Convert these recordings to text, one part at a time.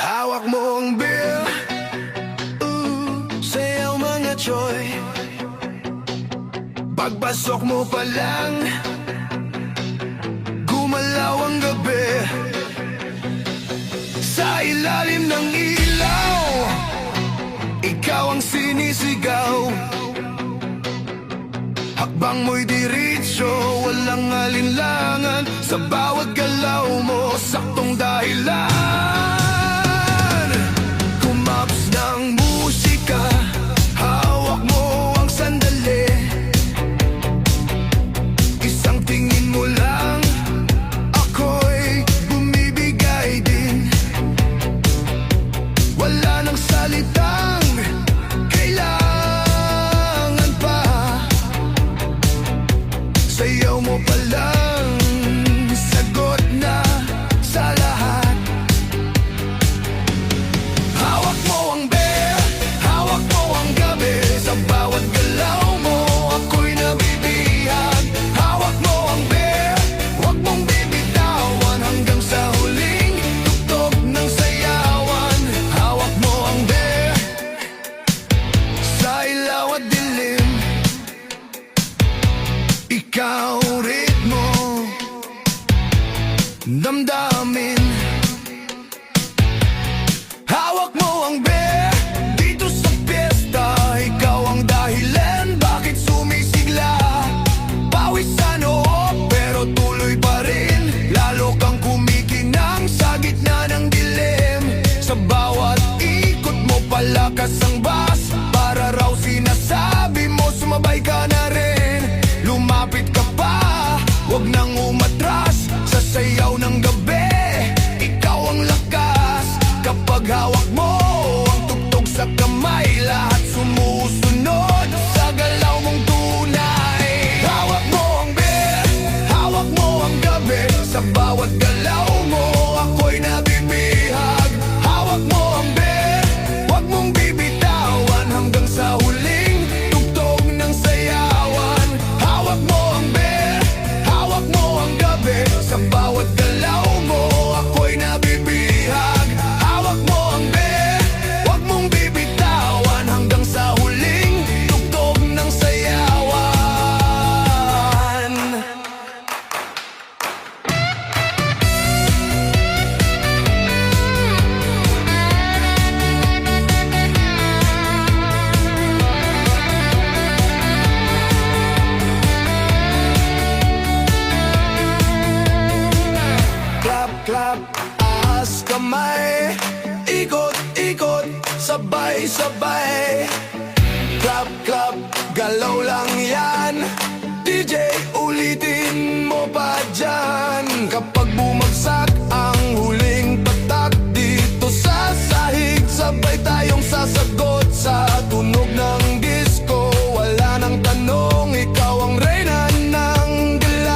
Hawak mo ang beer, sayaw mga choy. Pagpasok mo pa lang, gumalaw ang gabi. Sa ilalim ng ilaw, ikaw ang sinisigaw. Hakbang mo'y diretso, walang alinlangan. Sa bawat galaw mo, saktong dahilan. Kumaps ng musika, hawak mo ang sandali. Isang tingin mo lang, ako'y bumibigay din. Wala nang salitang kailangan pa. Sayaw mo pa lang, sagot na sa lahat. Hawak mo ang beer, hawak mo ang gabi. Sa bawat galaw mo, ako'y nabibihag. Hawak mo ang beer, huwag mong bibitawan hanggang sa huling tugtog ng sayawan. Hawak mo ang beer, sa ilaw at dilim, ikaw ritmo, damdamin. Hawak mo ang beer, dito sa piyesta. Ikaw ang dahilan, bakit sumisigla. Pawis sa noo, pero tuloy pa rin. Lalo kang kumikinang sa gitna ng dilim. Sa bawat ikot mo, palakas ang bas. Para raw sinasabi mo, sumabay ka na rin. Lumapit ka pa, huwag nang umatras. Sa sayaw ng gabi, ikaw ang lakas. Kapag hawak mo ang tugtog sa kamay, lahat sumusunod sa galaw mong tunay. Hawak mo ang beer, hawak mo ang gabi. Sa bawat galaw mo, ako'y nabibihag. Hawak mo ang beer, huwag mong bibitawan hanggang sa huling tugtog ng sayawan. Hawak mo ang beer, hawak mo ang gabi. Sa bawat galaw mo, ako'y nabibihag. Hawak mo ang beer, huwag mong bibitawan hanggang sa huling tugtog ng sayawan. Clap, clap, ahas kamay. Ikot, ikot, sabay, sabay. Clap, clap, galaw lang yan. DJ, ulitin mo pa dyan. Kapag bumagsak ang huling patak dito sa sahig, sabay tayong sasagot sa tunog ng disco. Wala nang tanong, ikaw ang reyna ng galaw.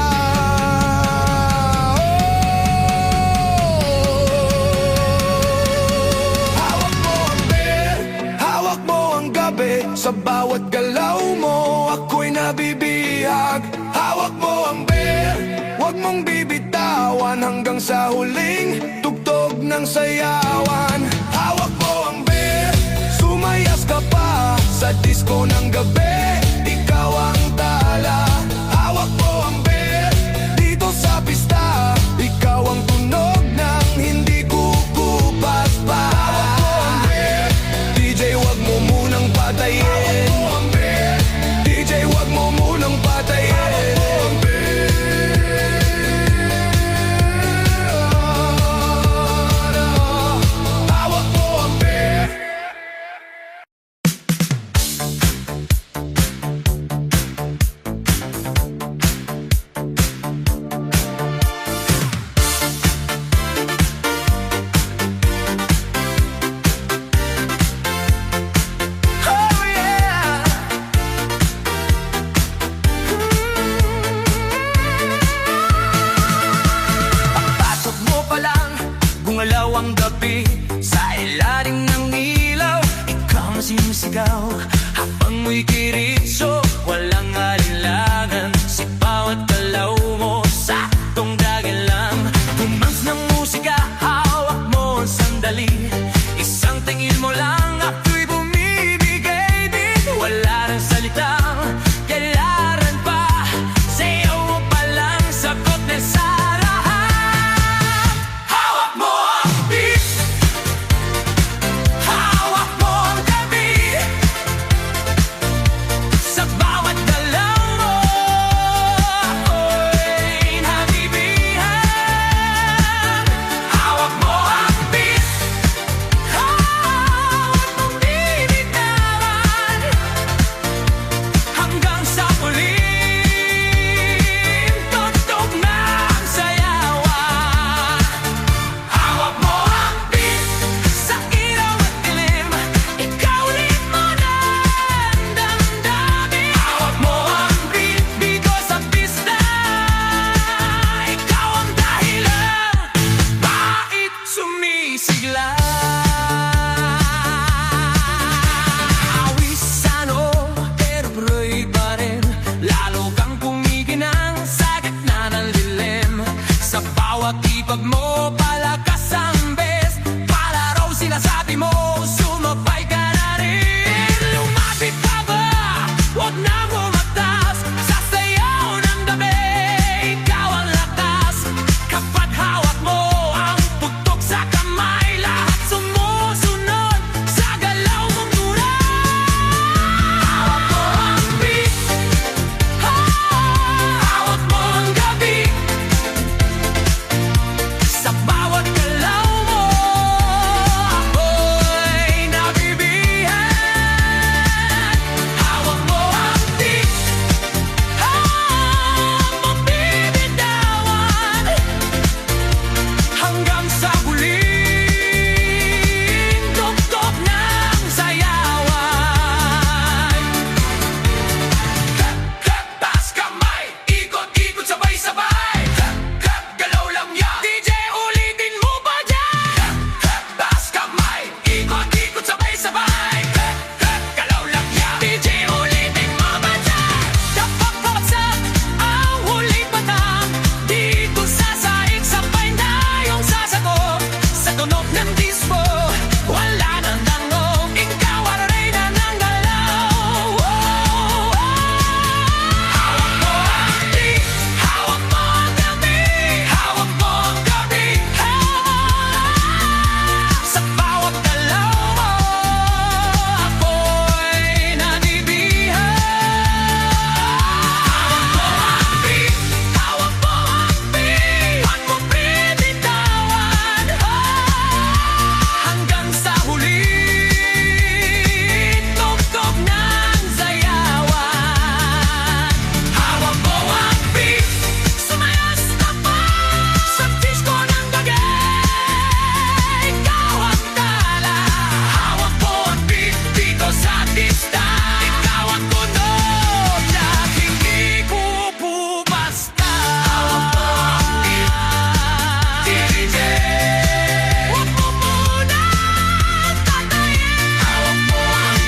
Hawak mo ang beer, hawak mo ang gabi. Sa bawat galaw mo, ako'y nabibihag. Hawak mo ang beer, huwag mong bibitawan hanggang sa huling tugtog ng sayawan. Hawak mo ang beer, sumayas ka pa sa disco ng gabi. Ikaw ang tala. Hawak mo ang beer, dito sa pista. Ikaw ang tunog ng hindi kukupas pa. Hawak mo ang beer, DJ, wag mo munang patayin. Hawak mo ang beer, DJ, wag mo munang patayin. Hawak mo ang beer, hawak mo ang beer. Oh yeah. Pagpasok mo pa lang, gumalaw ang gabi. Sa ilalim ng ilaw, ikaw ang sinisigaw. Habang mo'y kiritso, walang alinlangan. Sa bawat galaw mo, saktong dagilan. Kumams ng musika, hawak mo ang sandali. sandali. Isang tingin mo lang ako'y bumibigay din. Wala nang salitang kailangan pa. Sa'yo mo palang sagot na sa lahat. Hawak mo ang beat, hawak mo ang gabi. Sa bawat galaw mo ako'y nabibihan. Hawak mo ang beat, hawak mong binitawan. Hanggang sa muling tugtog ng sayawan. Hawak mo ang beat, sa ilaw at dilim, ikaw ritmo ng damdamin. Hawak mo ang beat, dito sa pista, ikaw ang dahilan, bakit sumisigla. Awisan o pero pro'y pa rin, lalo kang kumikinang sa gitna ng dilim. Sa bawat ipag mo, palakas ang best. Palaro sila sabi mo, sumabay ka na rin. Lumapit ka ba? Huwag na bumatas. Sa sayaw ng gabi, ikaw ang lakas. Kapag hawak mo ang putok sa kamay, lahat sumusunod sa galaw mong tunay. Hawak mo ang beat, hawak mo ang gabi. Sa bawat galaw mo ako'y nabibihan. Hawak mo ang beat, hawak mong binitawan. Hanggang sa huling tugtog ng sayawan. Taas kamay, ikot-ikot sabay-sabay. Galaw lang yan, DJ ulitin mo pa dyan. Taas kamay, ikot-ikot sabay-sabay. Galaw lang yan, DJ ulitin mo pa dyan. Dapat kapatsak ang huling patang, dito sa saing sabay na yung sasagot. Sa tunog ng disco, wala nang dangog, ikaw ang reyna ng galaw. Hawak mo ang beat, hawak mo ang gabi. Hawak mo ang gabi. Sa bawat galaw mo ako'y nanibihan. Hawak mo ang beat, hawak mo ang beat. Huwag mong binitawan. Hanggang sa huling tugtog ng sayawan. Hawak mo ang beat, sumayas ka pa sa disco ng gabi. Ikaw ang tala. Hawak mo ang beat, dito sa pista, ikaw ang tunog na hindi pupupasta. Hawak mo ang beat, DJ. Huwag mo muna tatayin. Hawak mo ang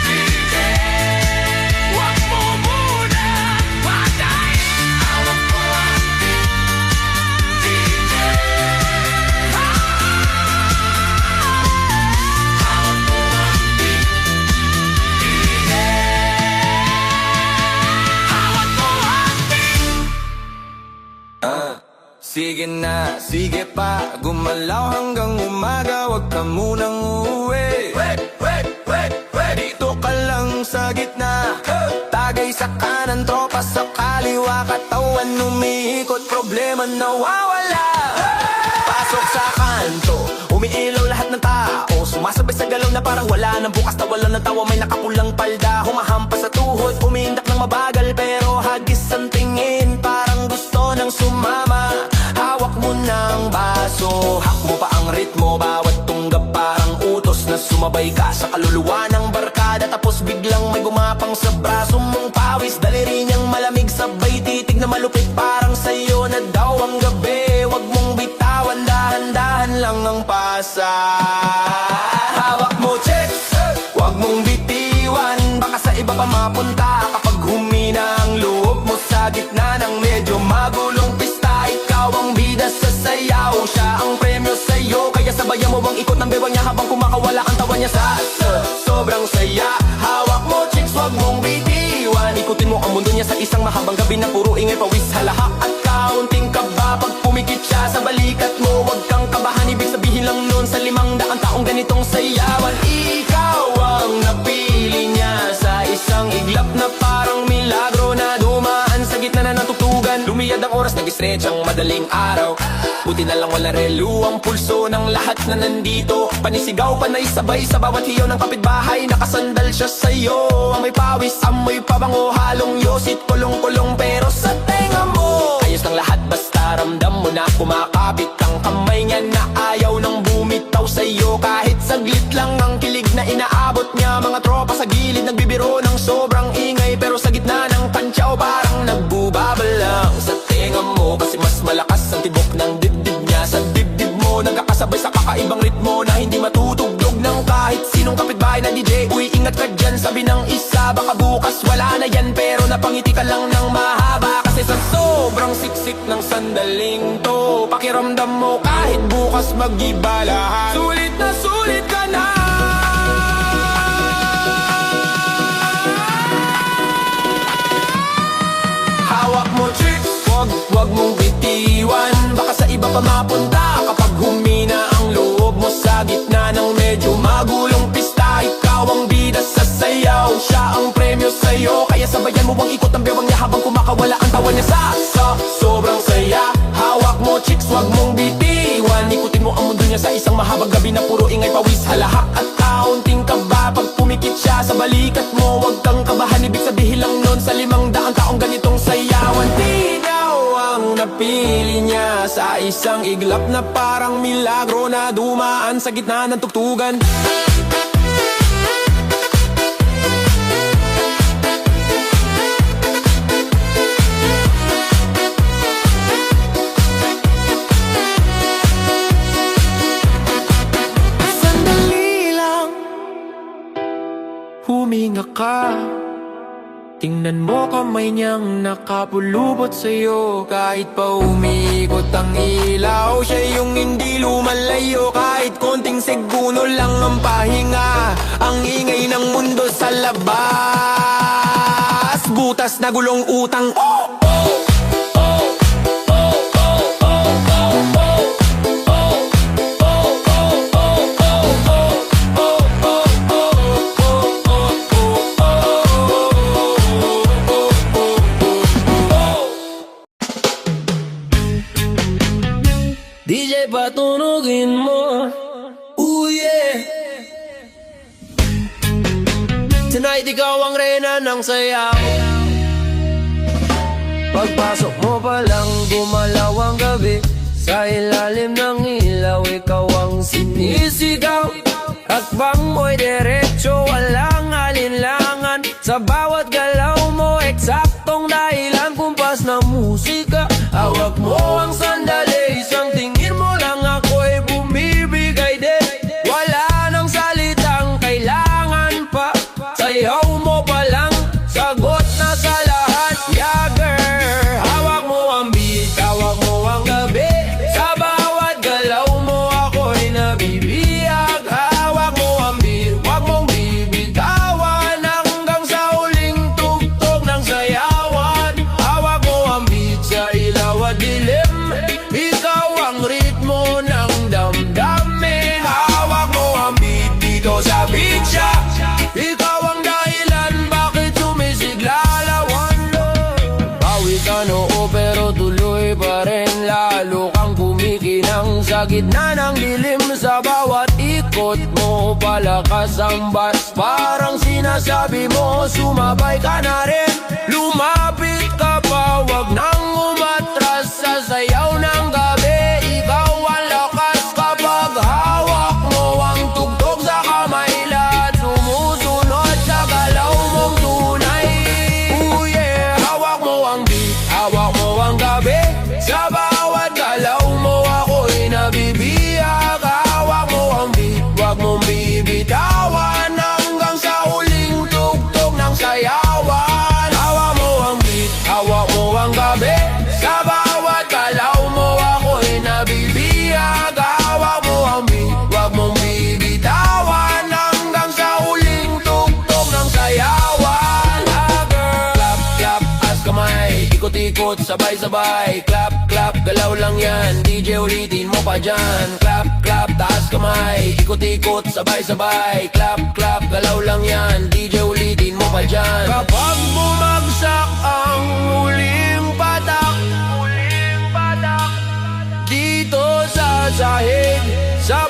DJ. Huwag mo muna patayin. Hawak mo ang DJ. Hawak mo ang DJ. Hawak mo ang Sige na, sige pa, gumalaw hanggang umaga, wag ka munang uuwi. Dito ka lang sa gitna, tagay sa kanan, tropa sa kaliwa, katawan umiikot, problema nawawala. Pasok sa kanto, umiilaw lahat ng tao, sumasabay sa galaw na parang wala nang bukas, tawalan ng tawa, may nakapulang palda, humahampas sa tuhod, umiindak ng mabagal, pero hagis ang tingin, parang gusto nang sumama. Hawak mo ng baso, hakmo pa ang ritmo, bawat tunggab parang utos na sumabay ka sa kaluluwa ng barkada. Tapos biglang may gumapang sa braso mong pawis, daliri niyang malamig, sabay titig na malupit, parang sa'yo na daw ang gabi. Wag mong bitawan, dahan-dahan lang ang pasa. Hawak mo, check, wag mong bitiwan, baka sa iba pa mapunta kapag humina ang loob mo sa gitna ng medyo magulong pista. Ikaw ang bida sa sayaw, siya ang premyo sa'yo, kaya sa sayawan. Ikaw ang napili niya sa isang iglap na parang milagro na dumaan sa gitna na ng tugtugan. Lumiyad ang oras, nag-stretch ang madaling araw. Buti na lang wala relo ang pulso ng lahat na nandito. Panisigaw, panay sabay sa bawat hiyaw ng kapitbahay. Nakasandal siya sa'yo, amoy pawis, amoy pabango, halong yosit, kulong-kulong. Pero sa tenga mo, ayos ng lahat basta ramdam mo na kumakapit ang kamay niya na ayaw nang bumitaw sa'yo. Kahit saglit lang ang kilig na inaabot niya. Mga tropa sa gilid nagbibiro ng sobrang ingay, pero sa gitna ng tantyaw parang nagbubabal lang sa tenga mo. Kasi mas malakas ang tibok ng dibdib niya sa dibdib mo. Nagkakasabay sa kakaibang ritmo na hindi matutugtog ng kahit sinong kapitbahay na DJ. Uy, ingat ka dyan, sabi ng isa, baka bukas wala na yan. Pero napangiti ka lang ng mahaba, kasi sa sobrang siksik ng sandaling to, pakiramdam mo kahit bukas mag-iba lahat. Sulit ka na. Hawak mo chicks, wag mong bitiwan. Baka sa iba pa mapunta kapag humina ang loob mo sa gitna ng medyo magulong pista. Ikaw ang bida sa sayaw, siya ang premyo sa'yo. Kaya sabayan mo ang ikot ng bewang niya habang kumakawala ang tawa niya sa sobrang saya. Hawak mo chicks, wag mong bitiwan. Ikutin mo ang mundo niya sa isang mahabang gabi na puro ingay, pawis, halahak at kaunting kaba. Pag pumikit siya sa balikat mo, wag kang kabahan. Ibig sabihin lang nun sa 500 taong ganitong sayawan. Di daw ang napili niya sa isang iglap na parang milagro na dumaan sa gitna ng tugtugan. Huminga ka, tingnan mo kamay niyang nakapulubot sa'yo. Kahit pa umiikot ang ilaw, siya yung hindi lumalayo. Kahit konting segundo lang ang pahinga, ang ingay ng mundo sa labas. Butas na gulong utang, DJ patunugin mo. Ooh yeah. Tonight ikaw ang reyna ng sayaw. Pagpasok mo pa lang gumalaw ang gabi. Sa ilalim ng ilaw ikaw ang sinisigaw. Hakbang mo'y diretso, walang alinlangan. Sa bawat galaw mo eksaktong dahilan. Kumpas ng musika, hawak mo ang sandali. Isang tingin mo lang ako'y bumibigay din. Wala nang salitang kailangan pa. Sayaw mo pa lang, sagot na sa lahat. Yeah girl, hawak mo ang beat, hawak mo ang gabi. Sa bawat galaw mo ako'y nabibiyag. Hawak mo ang beat, wag mong bibitawan. Hanggang sa huling tugtog ng sayawan. Hawak mo ang beat sa ilaw at dilim. Ikaw ang ritmo ng damdamin. Hawak mo ang beat dito sa beach. Ikaw ang dahilan bakit sumisigla lawan. Bawi ka noo pero tuloy pa rin. Lalo kang kumikinang sa gitna ng dilim. Sa bawat ikot mo palakas ang bass. Parang sinasabi mo sumabay ka na rin. Lumapit ka pa, wag nang umatras. Sa sayaw ng gabi ikaw ang lakas. Kapag hawak mo ang tugtog sa kamay, lahat sumusunod sa galaw mong tunay. Ooh yeah, hawak mo ang beat, hawak mo ang gabi. Sa bawat galaw mo ako'y nabibiyag. Hawak mo ang beat, wag mong bibitawan. Hanggang sa huling tugtog ng sayawan. Hawak mo ang beat, hawak mo ang gabi. Sa bawat galaw mo ako'y nabibiyag. Hawak mo ang beat, wag mong bibitawan. Hanggang sa huling tugtog ng sayawan. Ah girl, clap, clap, as kamay. Ikot-ikot, sabay-sabay. Clap, clap, galaw lang yan. DJ ulitin mo pa dyan. Clap, clap, taas kamay. Ikot-ikot, sabay-sabay, clap, clap, galaw lang yan, DJ ulitin mo pa dyan. Kapag bumagsak ang huling patak dito sa sahig, sa